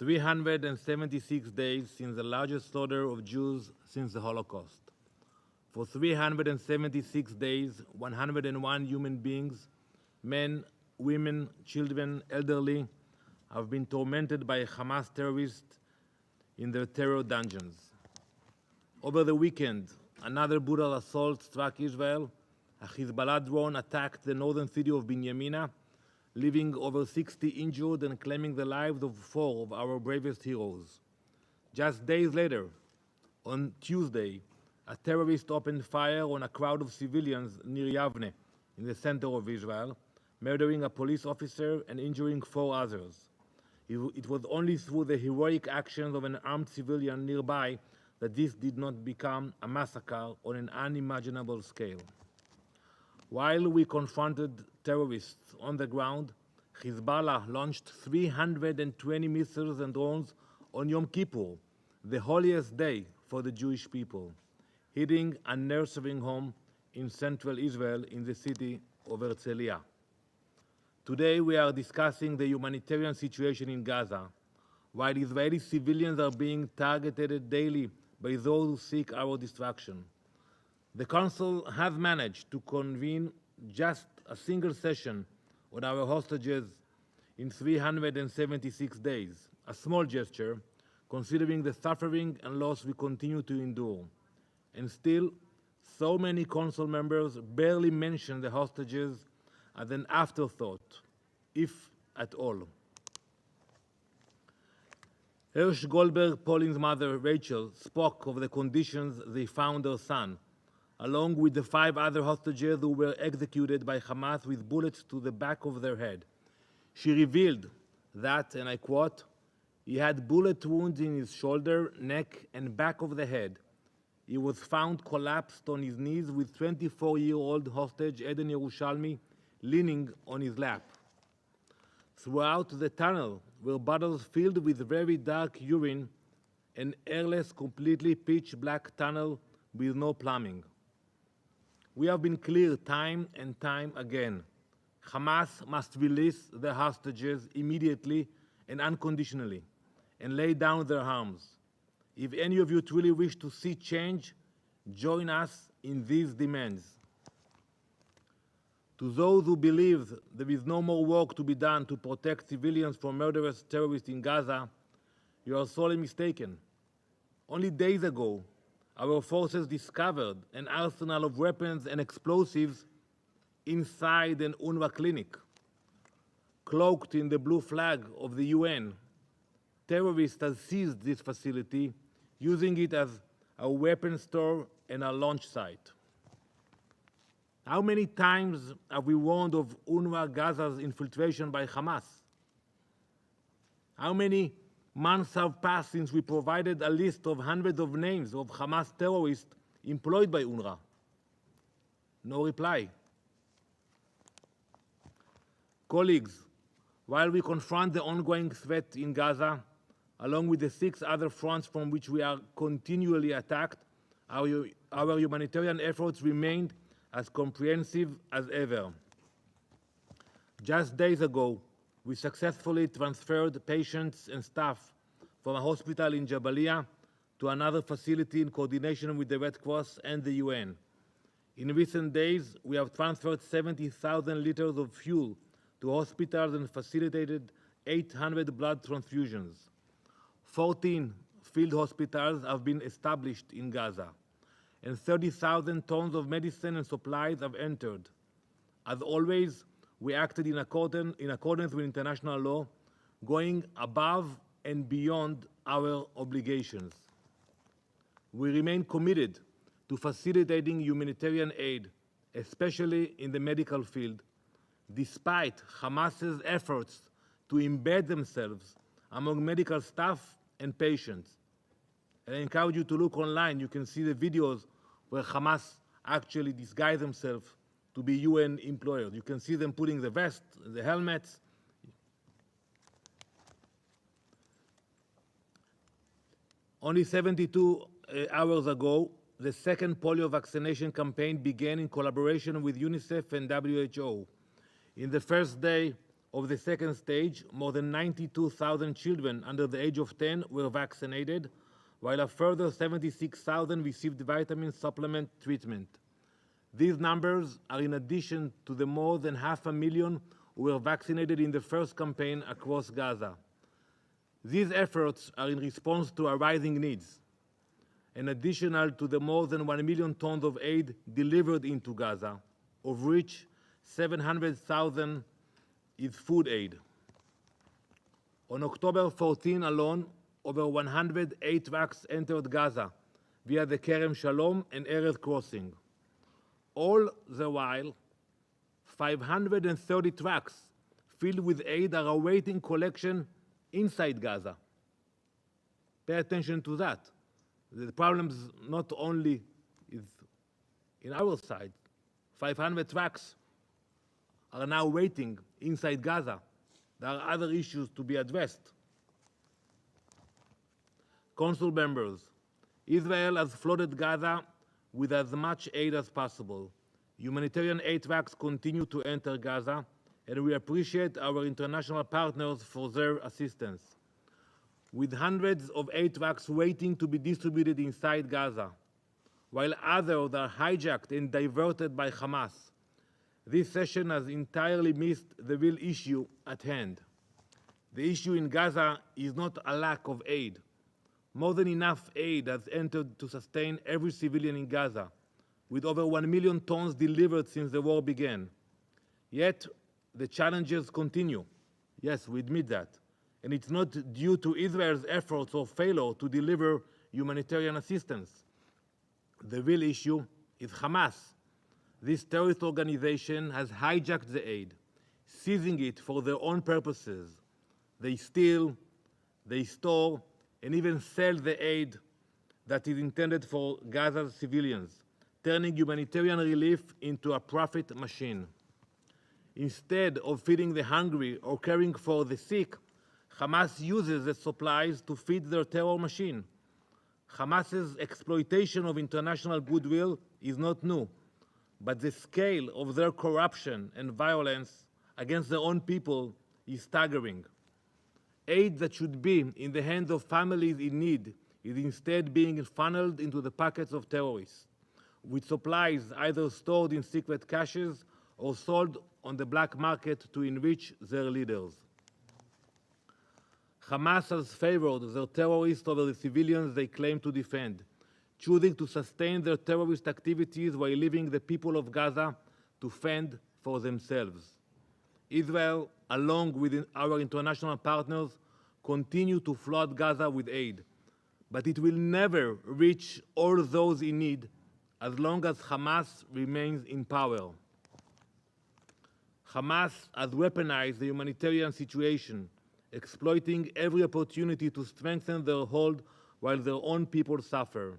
376 days since the largest slaughter of Jews since the Holocaust. For 376 days, 101 human beings, men, women, children, elderly, have been tormented by Hamas terrorists in their terror dungeons. Over the weekend, another brutal assault struck Israel. A Hezbollah drone attacked the northern city of Binyamina, leaving over 60 injured and claiming the lives of 4 of our bravest heroes. Just days later, on Tuesday, a terrorist opened fire on a crowd of civilians near Yavne, in the center of Israel, murdering a police officer and injuring 4 others. It was only through the heroic actions of an armed civilian nearby that this did not become a massacre on an unimaginable scale. While we confronted terrorists on the ground, Hezbollah launched 320 missiles and drones on Yom Kippur, the holiest day for the Jewish people, hitting a nursing home in central Israel in the city of Herzliya. Today we are discussing the humanitarian situation in Gaza, while Israeli civilians are being targeted daily by those who seek our destruction. The Council has managed to convene just a single session on our hostages in 376 days, a small gesture considering the suffering and loss we continue to endure. And still, so many Council members barely mention the hostages as an afterthought, if at all. Hirsch Goldberg, Pauline's mother, Rachel, spoke of the conditions they found their son, along with the 5 other hostages who were executed by Hamas with bullets to the back of their head. She revealed that, and I quote, "He had bullet wounds in his shoulder, neck, and back of the head. He was found collapsed on his knees with 24-year-old hostage Eden Yerushalmi leaning on his lap. Throughout the tunnel were bottles filled with very dark urine, an airless, completely pitch-black tunnel with no plumbing. We have been clear time and time again. Hamas must release the hostages immediately and unconditionally and lay down their arms. If any of you truly wish to see change, join us in these demands. To those who believe there is no more work to be done to protect civilians from murderous terrorists in Gaza, you are sorely mistaken. Only days ago, our forces discovered an arsenal of weapons and explosives inside an UNRWA clinic. Cloaked in the blue flag of the UN, terrorists have seized this facility, using it as a weapons store and a launch site. How many times have we warned of UNRWA Gaza's infiltration by Hamas? How many months have passed since we provided a list of hundreds of names of Hamas terrorists employed by UNRWA? No reply. Colleagues, while we confront the ongoing threat in Gaza, along with the 6 other fronts from which we are continually attacked, our humanitarian efforts remained as comprehensive as ever. Just days ago, we successfully transferred patients and staff from a hospital in Jabalia to another facility in coordination with the Red Cross and the UN. In recent days, we have transferred 70,000 liters of fuel to hospitals and facilitated 800 blood transfusions. 14 field hospitals have been established in Gaza, and 30,000 tons of medicine and supplies have entered. As always, we acted in accordance with international law, going above and beyond our obligations. We remain committed to facilitating humanitarian aid, especially in the medical field, despite Hamas's efforts to embed themselves among medical staff and patients. And I encourage you to look online. You can see the videos where Hamas actually disguise themselves to be UN employees. You can see them putting the vest, the helmets. Only 72 hours ago, the second polio vaccination campaign began in collaboration with UNICEF and WHO. In the first day, of the second stage, more than 92,000 children under the age of 10 were vaccinated, while a further 76,000 received vitamin supplement treatment. These numbers are in addition to the more than 500,000 who were vaccinated in the first campaign across Gaza. These efforts are in response to our rising needs, and additional to the more than 1 million tons of aid delivered into Gaza, of which 700,000 is food aid. On October 14 alone, over 108 trucks entered Gaza via the Kerem Shalom and Erez crossing. All the while, 530 trucks filled with aid are awaiting collection inside Gaza. Pay attention to that. The problem is not only is in our side. 500 trucks are now waiting inside Gaza. There are other issues to be addressed. Council members, Israel has flooded Gaza with as much aid as possible. Humanitarian aid trucks continue to enter Gaza, and we appreciate our international partners for their assistance. With hundreds of aid trucks waiting to be distributed inside Gaza, while others are hijacked and diverted by Hamas, this session has entirely missed the real issue at hand. The issue in Gaza is not a lack of aid. More than enough aid has entered to sustain every civilian in Gaza, with over 1 million tons delivered since the war began. Yet, the challenges continue. Yes, we admit that. And it's not due to Israel's efforts or failure to deliver humanitarian assistance. The real issue is Hamas. This terrorist organization has hijacked the aid, seizing it for their own purposes. They steal, they store, and even sell the aid that is intended for Gaza's civilians, turning humanitarian relief into a profit machine. Instead of feeding the hungry or caring for the sick, Hamas uses the supplies to feed their terror machine. Hamas's exploitation of international goodwill is not new, but the scale of their corruption and violence against their own people is staggering. Aid that should be in the hands of families in need is instead being funneled into the pockets of terrorists, with supplies either stored in secret caches or sold on the black market to enrich their leaders. Hamas has favored their terrorists over the civilians they claim to defend, choosing to sustain their terrorist activities while leaving the people of Gaza to fend for themselves. Israel, along with our international partners, continue to flood Gaza with aid, but it will never reach all those in need as long as Hamas remains in power. Hamas has weaponized the humanitarian situation, exploiting every opportunity to strengthen their hold while their own people suffer.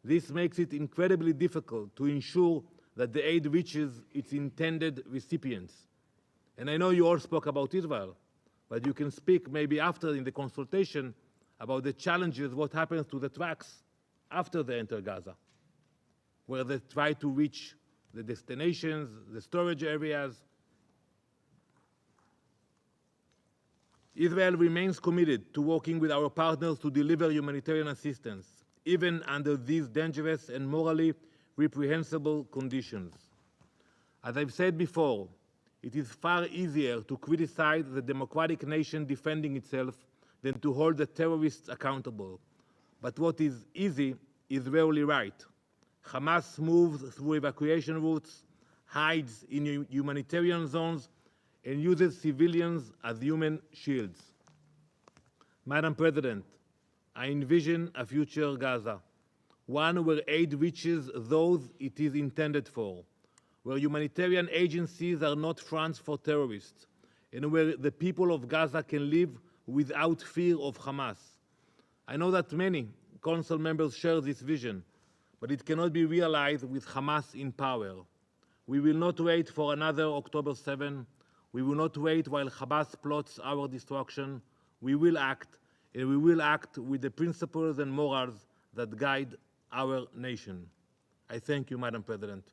This makes it incredibly difficult to ensure that the aid reaches its intended recipients. And I know you all spoke about Israel, but you can speak maybe after in the consultation about the challenges, what happens to the trucks after they enter Gaza, where they try to reach the destinations, the storage areas. Israel remains committed to working with our partners to deliver humanitarian assistance, even under these dangerous and morally reprehensible conditions. As I've said before, it is far easier to criticize the democratic nation defending itself than to hold the terrorists accountable. But what is easy is rarely right. Hamas moves through evacuation routes, hides in humanitarian zones, and uses civilians as human shields. Madam President, I envision a future Gaza, one where aid reaches those it is intended for, where humanitarian agencies are not fronts for terrorists, and where the people of Gaza can live without fear of Hamas. I know that many Council members share this vision, but it cannot be realized with Hamas in power. We will not wait for another October 7. We will not wait while Hamas plots our destruction. We will act, and we will act with the principles and morals that guide our nation. I thank you, Madam President.